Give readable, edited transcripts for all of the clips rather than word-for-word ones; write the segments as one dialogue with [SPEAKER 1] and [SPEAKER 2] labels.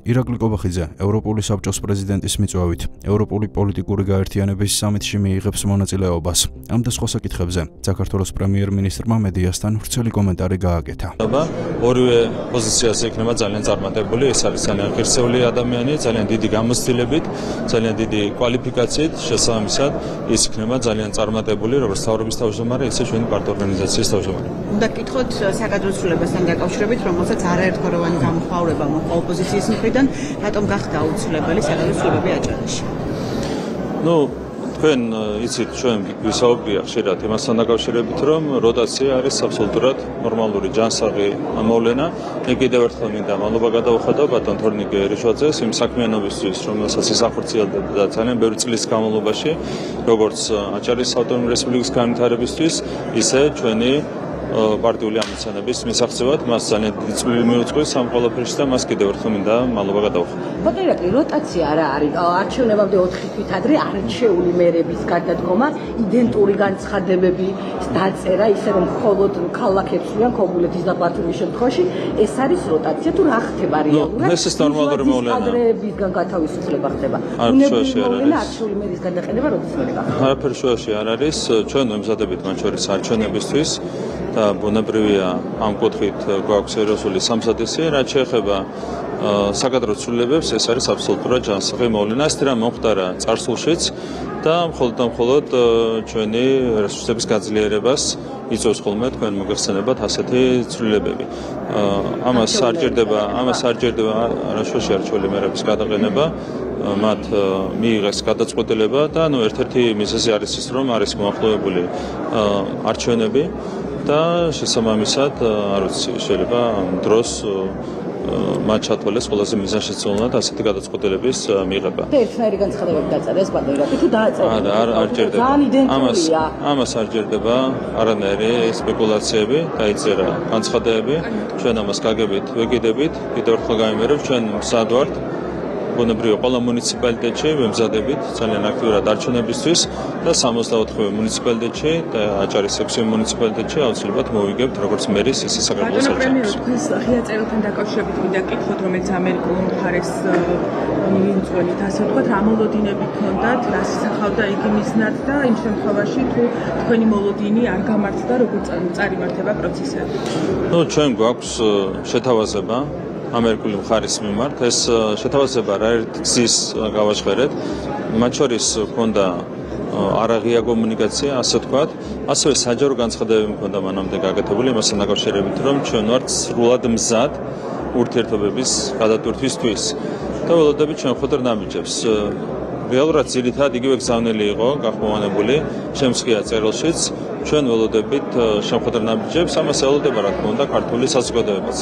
[SPEAKER 1] ირაკლი კობახიძე, ევროპული საბჭოს პრეზიდენტის მიწვევით, ევროპული პოლიტიკური გაერთიანების სამიტში მიიღებს მონაწილეობას. ამ და სხვა საკითხებზე საქართველოს პრემიერ-მინისტრმა მედიასთან ვრცელი კომენტარი გააკეთა.
[SPEAKER 2] ორივე პოზიციაზე იქნება ძალიან წარმატებული, ეს არის ძალიან ღირსეული ადამიანი, ძალიან დიდი გამოცდილებით, ძალიან დიდი კვალიფიკაციით, შესაბამისად, ის იქნება ძალიან წარმატებული, როგორც თავრობის თავმჯდომარე, ისე ჩვენი პარტორგანიზაციის თავმჯდომარე.
[SPEAKER 3] უნდა გკითხოთ საკადრო ცვლილებასთან დაკავშირებით, რომელსაც არაერთგვაროვანი გამოხმაურება მოყვა ოპოზიციის მხრიდან, რატომ გახდა აუცილებელი საკადრო ცვლილებები აჭარაში?
[SPEAKER 2] თქვენ იცით, ჩვენ ვისაუბრია ხშირად იმასთან დაკავშირებით, რომ როტაცია არის აბსოლუტურად ნორმალური ჯანსაღი მოვლენა. მე კიდევ ერთხელ მინდა მადლობა გადავუხადო ბატონ თორნიკე რიშვაძეს იმ საქმიანობისთვის, რომელსაც ის ახორციელებდა ძალიან ბევრი წლის განმავლობაში, როგორც აჭარის ავტონომიური რესპუბლიკის განვითარებისთვის, ისე ჩვენი პარტიული ამოცანების მისაღწევად, მას ძალიან დიდი წვლილი მიუძღვის ამ ყველაფერში და მას კიდევ ერთხელ მინდა მადლობა გადავუხადო.
[SPEAKER 4] ბატონ ირაკლი, როტაცია არა არის არჩევნებამდე 4 თვით ადრე არჩეული მერების გადადგომა, იდენტური განცხადებები დაწერა, ისე რომ მხოლოდ ქალაქებს ვიან ქობულეთის და ბათუმის შემთხვევაში, ეს არის როტაცია თუ რა ხდება რეალურად?
[SPEAKER 2] ეს ნორმალური მოვლენა.
[SPEAKER 4] კადრებისგან გათავისუფლება ხდება. უნებრივი მოვლენა არჩეული მერის გადაყენება როდის ხდება?
[SPEAKER 2] არაფერი შუაში არ არის, ჩვენ ვემზადებით მათ შორის არჩევნებისთვის. და ბუნებრივია ამ კუთხით გვაქვს სერიოზული სამსადისი, რაც შეეხება საკადრო ცვლილებებს, ეს არის აბსოლუტურად ჯანსაღი მოვლენა. ეს რა მომხდარა წარსულშიც და მხოლოდ ჩვენი რესურსების გაძლიერებას იწვევს ხოლმე თქვენ მოგეხსენებათ ასეთი ცვლილებები. ამას არ ჭირდება არაშოში არჩეული მერების გადაყენება, მათ მიიღეს გადაწყვეტილება და ერთ-ერთი მიზეზი არის ის, რომ არის მოახლოებული არჩევნები და შესაბამისად, არ ვიცი, შეიძლება დროს მათ ჩათვალეს ყველაზე მიზანშეწონილად ასეთი გადაწყვეტილების მიღება.
[SPEAKER 4] და ერთნაირი განცხადებები დაწერეს ბატონ ირაკლი თუ დააწერეს?
[SPEAKER 2] არ ჭირდება. ამას არ ჭირდება არანაირი სპეკულაციები, დაიწერა განცხადებები. ჩვენ ამას გაგებით, ვეკიდებით, კიდევ ერთხელ გამიმერებ, ჩვენ მზად ვართ ბუნებრივია ყველა მუნიციპალიტეტში ვემზადებით ძალიან აქტიურად არჩევნებისთვის და 64 მუნიციპალიტეტში და აჭარის 6 მუნიციპალიტეტში აუცილებლად მოვიგებთ როგორც მერის ისე საქართველოს არჩევნებს.
[SPEAKER 3] თქვენს ღია წერილთან დაკავშირებით მინდა გკითხოთ, რომელიც ამერიკულ მხარეს მიუძღვნით, ასე ვთქვათ, რა მოლოდინები ჰქონდათ, რას ისახავდა იგი მიზნად და იმ შემთხვევაში თუ თქვენი მოლოდინი არ გამართდა, როგორ წარიმართება პროცესები?
[SPEAKER 2] ჩვენ გვაქვს შეთავაზება ამერიკული მხარის მიმართ, ეს შეთავაზება არაერთ გზის გავაჟღერეთ, მათ შორის ჰქონდა არაღია კომუნიკაცია, ასე ვთქვათ, ასევე საჯარო განცხადებები ჰქონდა მანამდე გაკეთებული იმასთან დაკავშირებით, რომ ჩვენ ვართ სრულად მზად ურთიერთობების გადატვირთვისთვის და ველოდებით ჩვენ ხოდარ ნაბიჯებს. რეალურად ძირითადად იგივე გზავნილი იყო გახმოვანებული ჩემს ღია წერილშიც, ჩვენ ველოდებით შემხვედრ ნაბიჯებს, ამას ელოდება რა თქმა უნდა ქართული საზოგადოებაც.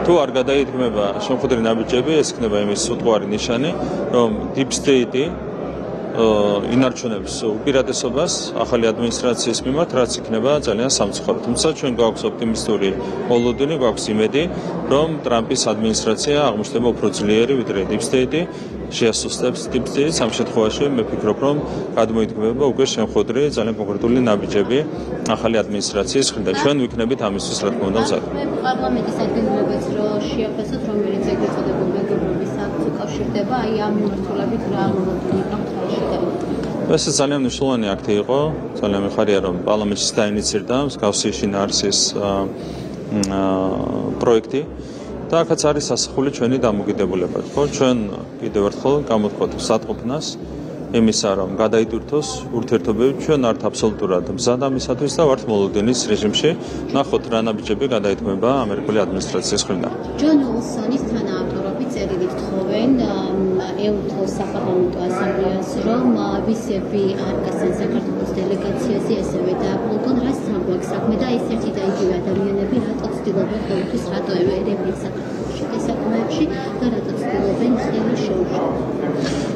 [SPEAKER 2] თუ არ გადაიდგმება შემხვედრი ნაბიჯები, ეს იქნება იმის უტყუარი ნიშანი, რომ deep state ინარჩუნებს უპირატესობას ახალი ადმინისტრაციის მიმართ, რაც იქნება ძალიან სამწუხარო. თუმცა ჩვენ გვაქვს ოპტიმისტური მოლოდინი, გვაქვს იმედი, რომ ტრამპის ადმინისტრაცია აღმოჩნდება უფრო ძლიერი ვიდრე deep state, შეასუსტებს deep state. ამ შემთხვევაში მე ვფიქრობ, რომ გადმოიდგმება უკვე შემხვედრი ძალიან კონკრეტული ნაბიჯები ახალი ადმინისტრაციის მხრიდან. ჩვენ ვიქნებით ამისთვის რა თქმა უნდა მზად.
[SPEAKER 5] პარლამენტის ადგილმდებელს რო შეაფასოთ, რომელიც ეგრეთ წოდებულ მეგობრობის აქტს უკავშირდება, აი ამ მიმართულებით რა მოლოდინი გაქვთ?
[SPEAKER 2] ეს ძალიან მნიშვნელოვანი აქტი იყო, ძალიან მიხარია, რომ პარლამენტში დაინიცირდა მსგავსი შინაარსის პროექტი და აქაც არის ასახული ჩვენი დამოკიდებულება. ჩვენ კიდევ ერთხელ გამოვთქვათ სათყოფნას იმისა, რომ გადაიტვირთოს ურთიერთობები, ჩვენ ართ აბსოლუტურად მზად ამისათვის და ვართ მოლოდინის რეჟიმში. ნახოთ რა ნაბიჯები გადაიტყვება ამერიკული ადმინისტრაციის მხრიდან.
[SPEAKER 5] ჯონ უილსონის თანაავტორობით წერილი თხოვენ ეუთოს საპარლამენტო ასამბლეას, რომ ვიზები არ გასცენ საქართველოს დელეგაციაზე, ასევე დააბრუნონ რა სამბაქ საქმე და ეს ერთი და იგივე ადამიანები რატო ცდილობენ ყოველთვის რატო ერევლით საქართველოში გასაქმეებში და რატო ცდილობენ ხელი შეუშვათ?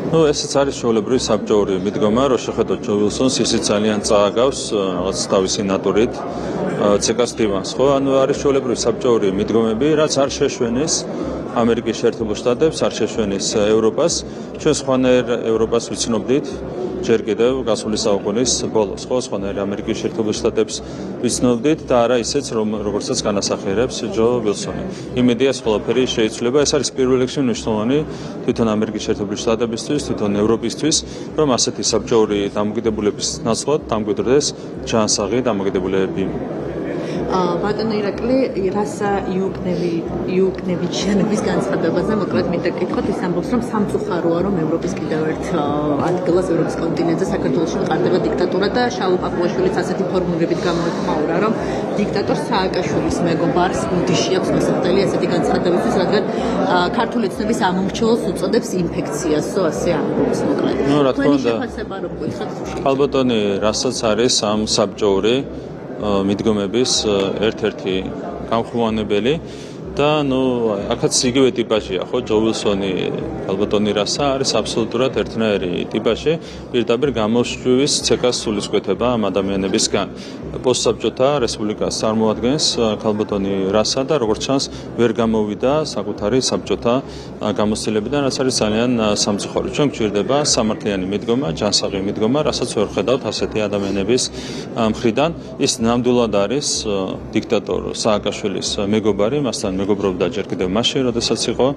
[SPEAKER 2] ესეც არის ჩვეულებრივი საბჭოური მიდგომა, რომ შეხედოთ ჯონ უილსონს, ისიც ძალიან წააგავს რაღაც თავისი ნატურით ცეკას დივანს, ხო? ანუ არის ჩვეულებრივი საბჭოური მიდგომები, რაც არ შეშვენეს ამერიკის შეერთებულ შტატებს, არ შეშვენეს ევროპას. ჩვენ სხვანაირ ევროპას ვიცნობდით, ჯერ კიდევ გასული საუკუნის ბოლოს, ხო, სხვანაირი ამერიკის შეერთებულ შტატებს ვიცნობდით და არა ისეც, როგორცაც განასახიერებს ჯო ვილსონი. იმედი ეს ყველაფერი შეიცვლება, ეს არის პირველ რიგში მნიშვნელოვანი თვითონ ამერიკის შეერთებული შტატებისთვის, თვითონ ევროპისთვის, რომ ასეთი საბჭოური დამოკიდებულების ნაცვლად დამკვიდრდეს ჯანსაღი დამოკიდებულებები.
[SPEAKER 6] ბატონო ირაკლი, რასა იუკნევიჩ შენების განცხადებაზე მოკლედ მინდა გითხოთ, ის ამბობს, რომ სამწუხაროა, რომ ევროპის კიდევ ერთ ადგილას ევროპის კონტინენტზე საქართველოში მყარდება დიქტატურა და შალო პაპუაშვილიც ასეთი ფორმულებით გამოეხმაურა, რომ დიქტატორ სააკაშვილის მეგობარს უდიში აქვს მოსახდელი ასეთი განცხადებისთვის, რადგან ქართული ეთნობის ამომრჩეველს უწოდებს ინფექციასო, ასე ამბობს მოკლედ.
[SPEAKER 2] რა თქმა უნდა,
[SPEAKER 6] ალბათონი,
[SPEAKER 2] რასაც არის ამ საბჭოური მიდგომების ერთ-ერთი გამხმოვანებელი და აქაც იგივე ტიპაჟია, ხო, ჯო ვილსონი, ალბათონი რასა არის აბსოლუტურად ერთნაირი ტიპაჟი, პირდაპირ გამოსჯვივის ცეკას სულისკვეთება ამ ადამიანებისგან. პოსტსაბჭოთა რესპუბლიკას წარმოადგენს ალბათონი რასა და როგორც ჩანს ვერ გამოვიდა საკუთარი საბჭოთა გამოცდილებიდან, რაც არის ძალიან სამწუხარო. ჩვენ გვჭირდება სამართლიანი მიდგომა, ჯანსაღი მიდგომა, რასაც ვერ ხედავთ ასეთი ადამიანების მხრიდან. ის ნამდვილად არის დიქტატორ სააკაშვილის მეგობარი, მასთან მეგობრობდა ჯერ კიდევ მაშინ, როდესაც იყო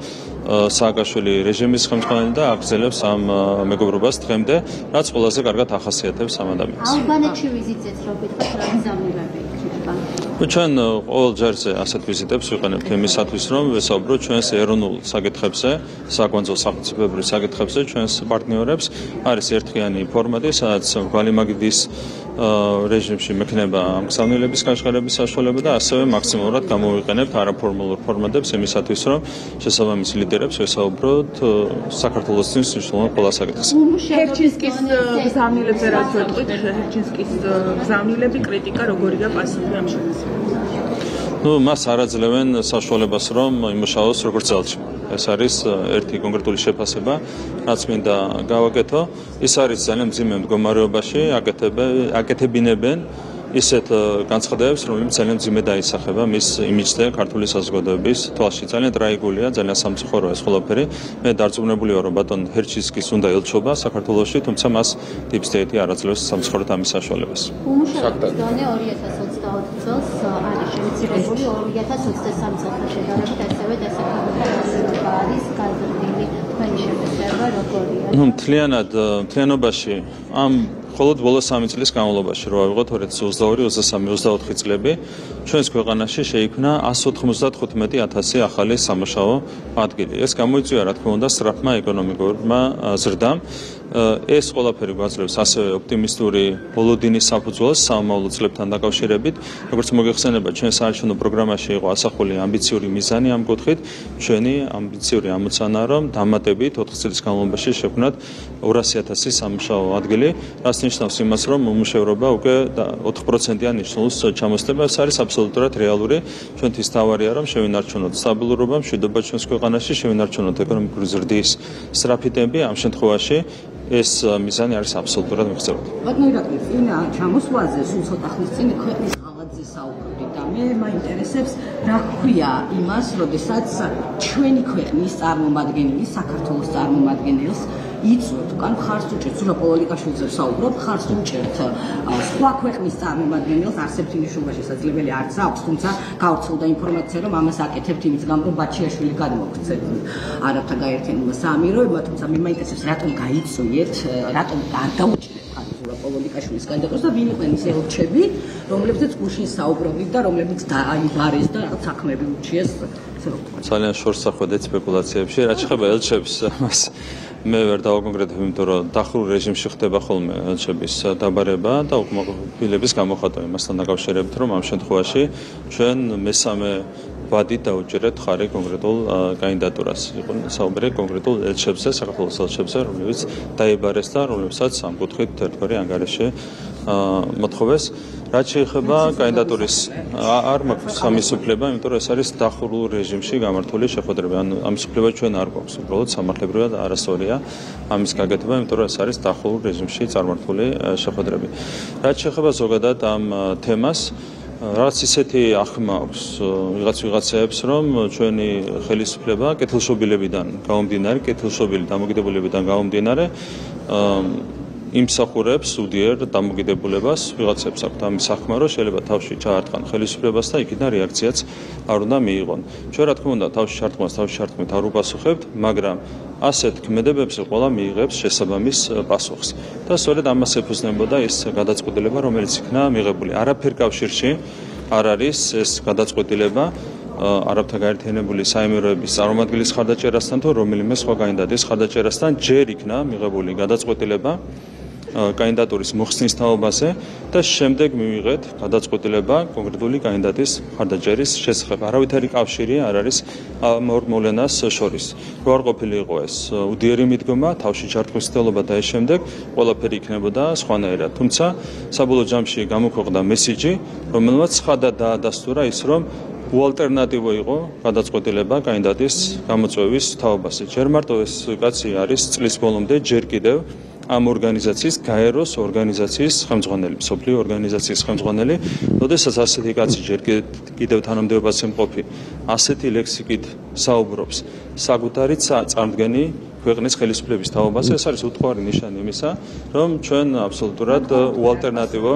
[SPEAKER 2] სააკაშვილი რეჟიმის ხელმძღვანელი და აგრძელებს ამ მეგობრობას დღემდე, რაც ყველაზე კარგად ახასიათებს ამ ადამიანს.
[SPEAKER 5] ალბანეთში ვიზიტზეც რო გითხოთ, რა გზავნილები იქნება?
[SPEAKER 2] ჩვენ ყოველ ჯერზე ასეთ ვიზიტებს ვიყენებთ იმისათვის, რომ ვესაუბროთ ჩვენს ეროვნულ საკითხებზე, საკვანძო სახელმწიფოებრივ საკითხებზე, ჩვენს პარტნიორებს. არის ერთხიანი ფორმატი, სადაც გვალიმაგიდის რეჟიმში მექნება ამ გზავნილების გაშღერების საშუალება და ასევე მაქსიმალურად გამოვიყენებთ არაფორმალურ ფორმატებს იმისათვის, რომ შესაბამის ლიდერებს ვესაუბროთ საქართველოს მნიშვნელოვან ყველა საკითხზე.
[SPEAKER 3] ჰერჩინსკის გზავნილებზე რაც ვეტყვით, ჰერჩინსკის გზავნილები კრიტიკა როგორია პასუხი ამ შემოსავლაზე?
[SPEAKER 2] მას არ აძლევენ საშუალებას, რომ იმუშაოს როგორც ძალში. ეს არის ერთი კონკრეტული შეფასება, რაც მინდა გავაკეთო. ის არის ძალიან მძიმე მდგომარეობაში, აკეთებინებენ ისეთ განცხადებებს, რომელიც ძალიან მძიმე დაისახება მის იმიჯზე ქართული საზოგადოების თვალში. ძალიან ტრაგიკულია, ძალიან სამწუხაროა ეს ყველაფერი. მე დარწმუნებული ვარ, რომ ბატონ ჰერჩინსკის უნდა ელჩობა საქართველოში, თუმცა მას Deep State არ აძლევს სამწუხაროდ ამის საშუალებას.
[SPEAKER 5] უმუშევრობის დონე 2024 წელს არის შემცირებული 2023 წელთან შედარებით, ასევე დასაქმებულობა არის გაზრდილი. თქვენი შეფასება როგორია?
[SPEAKER 2] მთლიანობაში ამ მხოლოდ ბოლო 3 წლის განმავლობაში რო ავიღოთ 2022, 23, 24 წლები, ჩვენს ქვეყანაში შეიქმნა 195,000 ახალი სამუშაო ადგილი. ეს გამოიწვია, რა თქმა უნდა, სწრაფმა ეკონომიკურმა ზრდამ. ეს ყველაფერი გვაძლევს ასევე ოპტიმისტური ბოლოდინის საფუძველს სამომავლო წლებთან დაკავშირებით. როგორც მოგეხსენება, ჩვენ საარჩევნო პროგრამაში იყო ასახული ამბიციური მიზანი ამ კუთხით. ჩვენი ამბიციური ამოცანა, რომ დამატებით 4 წლის განმავლობაში შევქმნათ 200,000 სამუშაო ადგილი, რაც ნიშნავს იმას, რომ უმუშევრობა უკვე 4%-იან ნიშნულს ჩამოსდება. ეს არის აბსოლუტურად რეალური. ჩვენთვის თავარია, რომ შევინარჩუნოთ სტაბილურობა, მშვიდობა ჩვენს ქვეყანაში, შევინარჩუნოთ ეკონომიკური ზრდის სწრაფი ტემპი. ამ შემთხვევაში ეს მიზანი არის აბსოლუტურად მიღწეული.
[SPEAKER 4] ბატონო ირაკლი, წინ ჩამოსვლაზე სულ ცოტა ხნის წინ ქვეყნის ღალატზე საუბრობდით და მე მაინტერესებს რა ქვია იმას, როდესაც ჩვენი ქვეყნის წარმომადგენელი, საქართველოს წარმომადგენელს იწვევთ, უკან ხარს უჭერთ, სულ პოლიტიკაშვილზე საუბრობ, ხარს უჭერთ სხვა ქვეყნის წარმომადგენელს, არსებითი ნიშნობა შესაძლებელი არც აქვს, თუმცა გავრცელდა ინფორმაცია, რომ ამას აკეთებთ იმის გამო, რომ ბაჩიაშვილი გადმოგცეთ არაბთა გაერთიანებულმა საამიროებმა, თუმცა მე მაინტერესებს რატომ გაიწვიეთ, რატომ არ დაუჭირეთ პოლიტიკაშვილის გადაყოს და ვინ იყვნენ ის ელჩები, რომლებზეც გუშინ საუბრობდით და რომლებიც დაიბარეს და რაღაც საქმეები უჩიეს.
[SPEAKER 2] ძალიან შორსახვედეთ სპეკულაციებში, რაც ხება ელჩებს, მას მე ვერ დავაკონკრეტებ, იმიტომ რომ დახურულ რეჟიმში ხდება ხოლმე ელჩების დაბარება და უკმაყოფილების გამოხატვა იმასთან დაკავშირებით, რომ ამ შემთხვევაში ჩვენ მესამე ვადით დაუჭერეთ ხარი კონკრეტულ კანდიდატურას. იყო საუბარი კონკრეტულ ელჩებზე, საქართველოს ელჩებზე, რომლებიც დაიბარეს და რომლებსაც ამ კუთხით ერთგვარი ანგარიში მოთხოვეს. რაც შეეხება კანდიდატურის არ მაქვს ამის უფლება, იმიტომ რომ ეს არის დახურულ რეჟიმში გამართული შეხვედრები. ანუ ამის უფლება ჩვენ არ გვაქვს, უბრალოდ სამართლებრივად არასწორია ამის გაკეთება, იმიტომ რომ ეს არის დახურულ რეჟიმში წარმართული შეხვედრები. რაც შეეხება ზოგადად ამ თემას, რაც ისეთი ახმა აქვს ვიღაცებს, რომ ჩვენი ხელისუფლება კეთილშობილებიდან გამომდინარე, კეთილშობილი დამოკიდებულებიდან გამომდინარე იმსახურებს უდიერ დამოკიდებულებას ვიღაცებს აქვთ ამის საქმე, რომ შეიძლება თავში ჩაარტყან ხელისუფლებას და იქიდან რეაქციაც არ უნდა მიიღონ. ჩვენ რა თქმა უნდა თავში ჩარტყმით არ უპასუხებთ, მაგრამ ასეთ ქმედებებზე ყველა მიიღებს შესაბამის პასუხს. და სწორედ ამას ეფუძნებოდა ეს გადაწყვეტილება, რომელიც იქნა მიღებული. არაფერ კავშირში არ არის ეს გადაწყვეტილება არაბთა გაერთიანებული საემიროების წარმომადგენლის ხარდაჭერასთან თუ რომელიმე სხვა კანდიდატის ხარდაჭერასთან ჯერ იქნა მიღებული გადაწყვეტილება კანდიდატურის მოხსნის თაობაზე და შემდეგ მივიღეთ გადაწყვეტილება კონკრეტული კანდიდატის ხარდაჭერის შესახებ. არავითარი კავშირი არ არის ამ ორ მოვლენას შორის. რო არ ყოფილიყო ეს უდიერი მიდგომა, თავში ჩარტყვის ცდელობა და ეს შემდეგ ყველაფერი იქნებოდა სხვანაირად. თუმცა საბოლოო ჯამში გამოქვეყნდა მესიჯი, რომელმაც ცხადად დაადასტურა ის, რომ უალტერნატივო იყო გადაწყვეტილება კანდიდატის გამოწვევის თაობაზე. ჯერ მარტო ეს კაცი არის წლის ბოლომდე ჯერ კიდევ ამ ორგანიზაციის გაეროს ორგანიზაციის ხელმძღვანელი, მსოფლიო ორგანიზაციის ხელმძღვანელი, როდესაც ასეთი კაცი ჯერ კიდევ თანამდებობაზე მყოფი, ასეთი ლექსიკით საუბრობს საკუთარი წარმდგენი ქვეყნის ხელისუფლების თაობაზე, ეს არის უთხოვარი ნიშანი იმისა, რომ ჩვენ აბსოლუტურად უალტერნატივო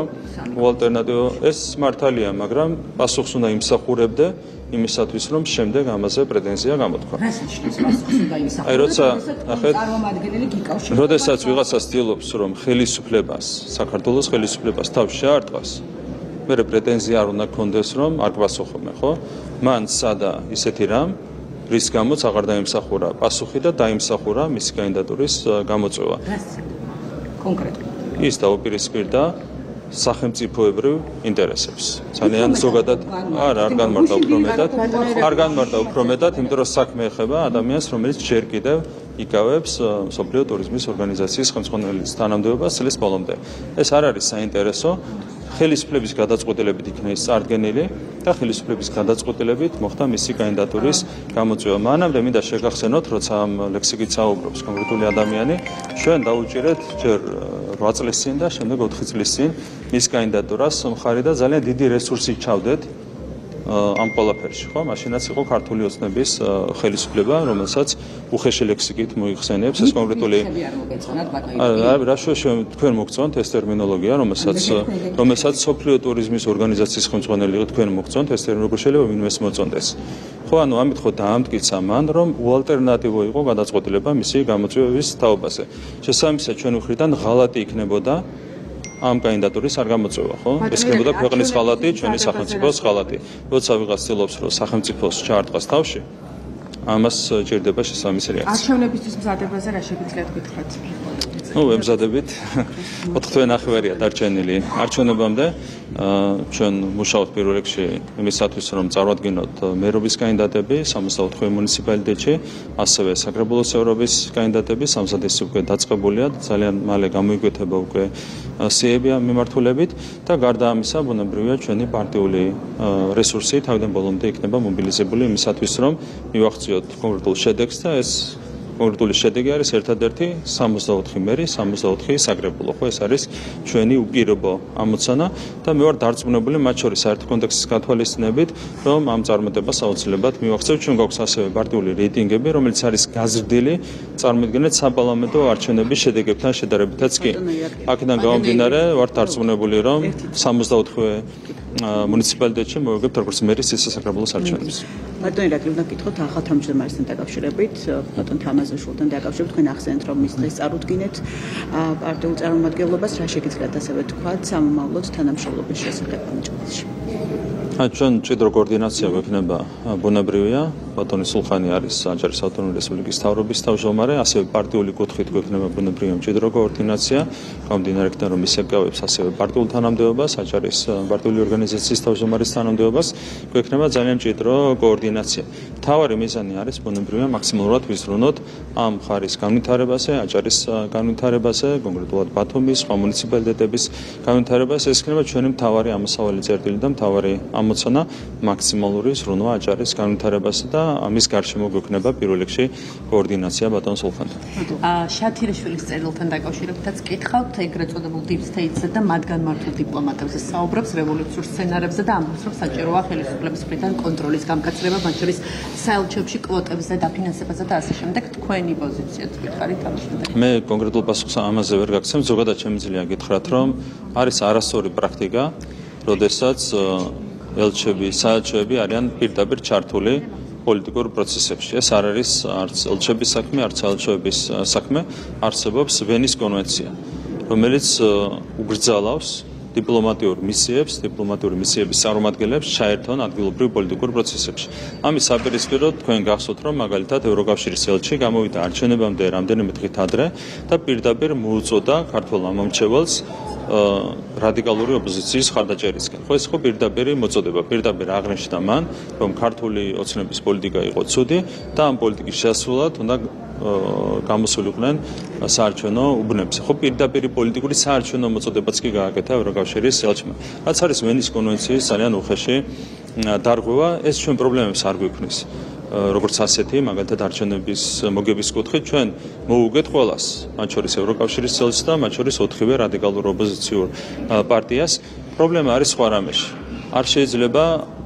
[SPEAKER 2] ეს მართალია, მაგრამ პასუხს უნდა იმსახურებდე იმისათვის, რომ შემდეგ ამაზე პრეტენზია გამოთქვა.
[SPEAKER 4] რას ნიშნავს პასუხს უნდა იმსახურებდე?
[SPEAKER 2] აი როცა ნახეთ,
[SPEAKER 4] წარმომადგენელი გიკავშირდება.
[SPEAKER 2] როდესაც ვიღაცა ცდილობს, რომ ხელისუფლებას, საქართველოს ხელისუფლებას თავში შეარტყას, მერე პრეტენზია არ უნდა გქონდეს, რომ არ გპასუხობენ, ხო? მან სადა ისეთი რამ, რის გამოც აღარ დაიმსახურა პასუხი და დაიმსახურა მისი კანდიდატურის გამოწვევა.
[SPEAKER 4] რას კონკრეტულად?
[SPEAKER 2] ის დაუპირისპირდა სახელმწიფოებრივ ინტერესებს. ძალიან ზოგადად არ განმარტა უფრო მეტად, იმიტომ რომ საქმე ეხება ადამიანს, რომელიც ჯერ კიდევ იკავებს მსოფლიო ტურიზმის ორგანიზაციის ხელმძღვანელის თანამდებობას წლის ბოლომდე. ეს არ არის საინტერესო. ხელისუფლების გადაწყვეტილებით იქნა ის წარდგენილი და ხელისუფლების გადაწყვეტილებით მოხდა მისი კანდიდატურის გამოწვევა. მანამდე მინდა შეგახსენოთ, როცა ამ ლექსიკით საუბრობს კონკრეტული ადამიანი, ჩვენ დაუჭირეთ ჯერ 8 წლის წინ და შემდეგ 4 წლის წინ მის კანდიდატურას მხარი და ძალიან დიდი რესურსი ჩავდეთ ამ ყველაფერში, ხო? მაშინაც იყო ქართული ოცნების ხელისუფლება, რომელსაც უხეში ლექსიკით მოიხსენიებს ეს კონკრეტული თქვენ მოგწონთ ეს ტერმინოლოგია, რომელსაც სოფლიო ტურიზმის ორგანიზაციის ხელმძღვანელი თქვენ მოგწონთ ეს ტერმინოლოგია, როგორ შეიძლება ვინმეს მოწონდეს. ხო, ანუ ამით ხო დაამტკიცა მან, რომ უალტერნატივო იყო გადაწყვეტილება მისი გამოწვევის თაობაზე. შესაბამისად, ჩვენი მხრიდან ღალატი იქნებოდა ამ კანდიდატურის არ გამოწვევა, ხო? ეს იქნებოდა ქვეყნის ღალატი, ჩვენი სახელმწიფოს ღალატი. როცა ვიღაც ცდილობს, რომ სახელმწიფოს ჩაარტყას თავში, ამას ჭირდება შესაბამისი რეაქცია.
[SPEAKER 3] არჩევნებისთვის მზადებაზე რა შეგიძლიათ გითხრათ?
[SPEAKER 2] ვემზადებით. 4.5-ია დარჩენილი არჩევნებამდე. ჩვენ მუშაობთ პირველ რიგში იმისათვის, რომ წარვადგინოთ მერობის კანდიდატები 64 მუნიციპალიტეტში, ასევე საკრებულოს ევროპის კანდიდატები, სამზადისი უკვე დაწყებულია, ძალიან მალე გამოიკვეთება უკვე სიები ამ მიმართულებით და გარდა ამისა, ბუნებრივია ჩვენი პარტიული რესურსი თავიდან ბოლომდე იქნება მობილიზებული იმისათვის, რომ მივახციოთ კონკრეტულ შედეგს და ეს კონკრეტული შედეგი არის ერთადერთი 64 მერი, 64 საკრებულო, ხო ეს არის ჩვენი უპირობო ამოცანა და მე ვარ დარწმუნებული მათ შორის საერთო კონტექსტის გათვალისწინებით, რომ ამ წარმატებას აუცილებლად მივახცევთ. ჩვენ გვაქვს ასევე პარტიული რეიტინგები, რომელიც არის გაზრდილი წარმოიდგინეთ საპარლამენტო არჩევნების შედეგებთან შედარებითაც კი. აქედან გამომდინარე, ვარ დარწმუნებული, რომ 64 მუნიციპალიტეტში მოვიგებთ როგორც მერის ისე საკრებულოს არჩევნებს.
[SPEAKER 7] ბატონი ირაკლი, უნდა გითხოთ ახალ თავმჯდომარესთან დაკავშირებით, ბატონ თამაზაშვილთან დაკავშირებით, თქვენ ახსენეთ, რომ მის დღეს წარუდგინეთ პარტიულ წარმომადგენლობას, რა შეგიძლიათ ასევე თქვათ სამომავლოდ თანამშრომლობის შესახებ ამჯობესში?
[SPEAKER 2] ჩვენ მჭიდრო კოორდინაცია გვექნება, ბუნებრივია, ბატონი სულხანი არის აჭარის ავტონომიური რესპუბლიკის მთავრობის თავმჯდომარე, ასევე პარტიული კუთხით გვექნება ბუნებრივია მჭიდრო კოორდინაცია, გამომდინარე იქიდან რომ ის ეკავებს ასევე პარტიულ თანამდებობას, აჭარის პარტიული ორგანიზაციის თავმჯდომარის თანამდებობას, გვექნება ძალიან მჭიდრო კოორდინაცია. მთავარი მიზანი არის ბუნებრივია მაქსიმალურად ვიზრუნოთ ამ მხარის განვითარებაზე, აჭარის განვითარებაზე, კონკრეტულად ბათუმის, სხვა მუნიციპალიტეტების განვითარებაზე. ეს იქნება ჩვენი მთავარი ამოსავალი წერტილი და მთავარი ამოცანა მაქსიმალური ზრუნვა აჭარის განვითარებასა და ამის გარშემო გვექნება პირველ რიგში კოორდინაცია ბატონ სულხანთან.
[SPEAKER 6] შათირაშვილის წერილთან დაკავშირებითაც კითხავთ, ეგრეთ წოდებულ deep state-ზე და მათგან მართულ დიპლომატებზე საუბრობს რევოლუციურ სცენარებზე და ამბობს, რომ საჭიროა ხელისუფლების მხრიდან კონტროლის გამკაცრება, მათ შორის საელჩოებში კვოტებზე დაფინანსებაზე და ასე შემდეგ თქვენი პოზიციაც გითხარით ამ შემდეგ.
[SPEAKER 2] მე კონკრეტულ პასუხს ამაზე ვერ გაგცემ, ზოგადად შემიძლია გითხრათ, რომ არის არასწორი პრაქტიკა, როდესაც ელჩები, საელჩოები არიან პირდაპირ ჩართული პოლიტიკურ პროცესებში. ეს არ არის არც ელჩების საქმე, არც საელჩოების საქმე, არსებობს ვენის კონვენცია, რომელიც უბრძალავს დიპლომატიურ მისიების წარმომადგენლებს ჩაერთონ ადგილობრივ პოლიტიკურ პროცესებში. ამის საპირისპიროდ თქვენ გახსოვთ, რომ მაგალითად ევროკავშირის ელჩი გამოვიდა არჩევნებამდე რამდენიმე დღით ადრე და პირდაპირ მოუწოდა ქართველ ამომრჩეველს რადიკალური ოპოზიციის ხარდაჭერისკენ. ხო ეს ხო პირდაპირ მოწოდება, პირდაპირ აღნიშნა მან, რომ ქართული ოცნების პოლიტიკა იყო ცუდი და ამ პოლიტიკის შესასრულად უნდა გამოსულიყვნენ საარჩევნო უბნებზე. ხო პირდაპირ პოლიტიკური საარჩევნო მოწოდებაც კი გააკეთა ევროკავშირის ელჩმა. რაც არის ვენის კონვენციის ძალიან უხეში დარღვევა, ეს ჩვენ პრობლემებს არ გვიქმნის. როგორც ასეთი, მაგალითად არჩევნების მოგების კუთხით ჩვენ მოუგეთ ყველას, მათ შორის ევროკავშირის ელჩს და მათ შორის 4-ვე რადიკალურ ოპოზიციურ პარტიას. პრობლემა არის სხვა რამეში. არ შეიძლება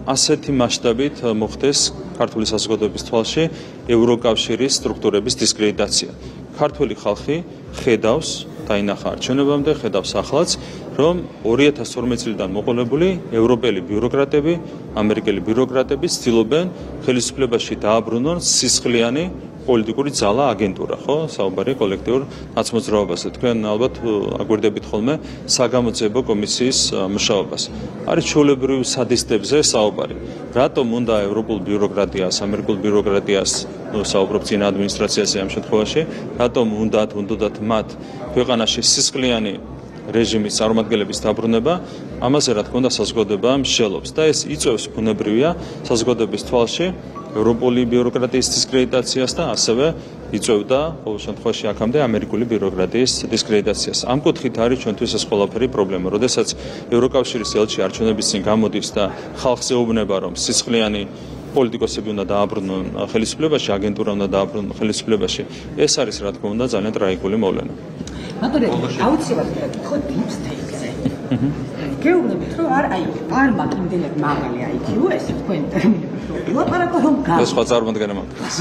[SPEAKER 2] ასეთი მასშტაბით მოხდეს ქართული საზოგადოების თვალში ევროკავშირის სტრუქტურების დისკრედიტაცია. ქართული ხალხი ხედავს, დაინახა არჩევნებამდე, ხედავს ახლაც, რომ 2012 წლიდან მოყოლებული ევროპელი ბიუროკრატები, ამერიკელი ბიუროკრატები ცდილობენ ხელისუფლებაში დააბრუნონ სისხლიანი პოლიტიკური ძალა აგენტურა, ხო? საუბარი კოლექტიურ ნაცმოძრაობაზე. თქვენ ალბათ აგვირდებით ხოლმე საგამოძიებო კომისიის მუშაობას. არის ჩვეულებრივ სადისტებზე საუბარი. რატომ უნდა ევროპულ ბიუროკრატიას, ამერიკულ ბიუროკრატიას, საუბრობ წინა ადმინისტრაციაზე ამ შემთხვევაში, რატომ უნდათ მათ ქვეყანაში სისხლიანი რეჟიმის წარმომადგენლების დაბრუნება, ამაზე რა თქმა უნდა საზოგადოება მსჯელობს და ეს იწვევს ბუნებრივია საზოგადოების თვალში ევროპული ბიუროკრატიის დისკრედიტაციას და ასევე იწვევდა ყოველ შემთხვევაში აქამდე ამერიკული ბიუროკრატიის დისკრედიტაციას. ამ კუთხით არის ჩვენთვის ეს ყველაფერი პრობლემა. როდესაც ევროკავშირის ელჩი არჩევნების წინ გამოდის და ხალხს ეუბნება, რომ სისხლიანი პოლიტიკოსები უნდა დააბრუნონ ხელისუფლებაში, აგენტურა უნდა დააბრუნონ ხელისუფლებაში, ეს არის რა თქმა უნდა ძალიან ტრაგიკული მოვლენა.
[SPEAKER 4] მაგრამ აუცილებლად გითხოთ deep state-ზე. გეუბნებით, რომ არ მაკინდელები მაღალი IQ, ესე თქვენ ტერმინები ლაპარაკობ რომ გა.
[SPEAKER 2] ეს სხვა წარმოდგენა მაქვს.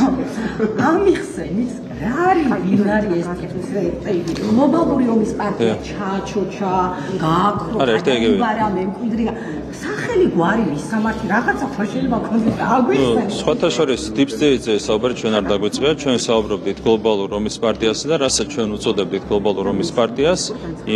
[SPEAKER 4] ამიხსენით, რა არის ეს გლობალური ომის პარტია ჩაჩოჩა, გააკრო, არა მემკვიდრია. სახელი გვარი მისამართი რაღაცა ხო შეიძლება ქონდეს აგვიხსენოთ.
[SPEAKER 2] სხვათა შორის deep state-ზე საუბარი ჩვენ არ დაგვიწია, ჩვენ საუბრობდით გლობალურ ომის პარტიასზე და რასაც ჩვენ უწოდებდით გლობალურ ომის პარტიას,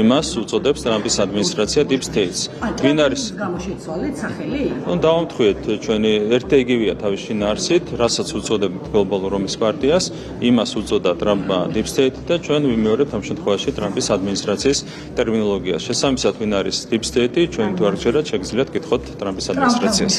[SPEAKER 2] იმას უწოდებს ტრამპის ადმინისტრაცია deep state-ს. ვინ არის
[SPEAKER 4] გამოშეცვალეთ სახელი?
[SPEAKER 2] ნუ დავამთხვიეთ, ჩვენი ერთ-ეგივეა თავის შინაარსით, რასაც უწოდებთ გლობალურ ომის პარტიას, იმას უწოდა ტრამპმა deep state და ჩვენ ვიმეორებთ ამ შემთხვევაში ტრამპის ადმინისტრაციის ტერმინოლოგიას. შესაბამისად, ვინ არის deep state, ჩვენ თუ არ გჯერათ, შეგიძლიათ გითხოთ ტრამპის ადმინისტრაციას.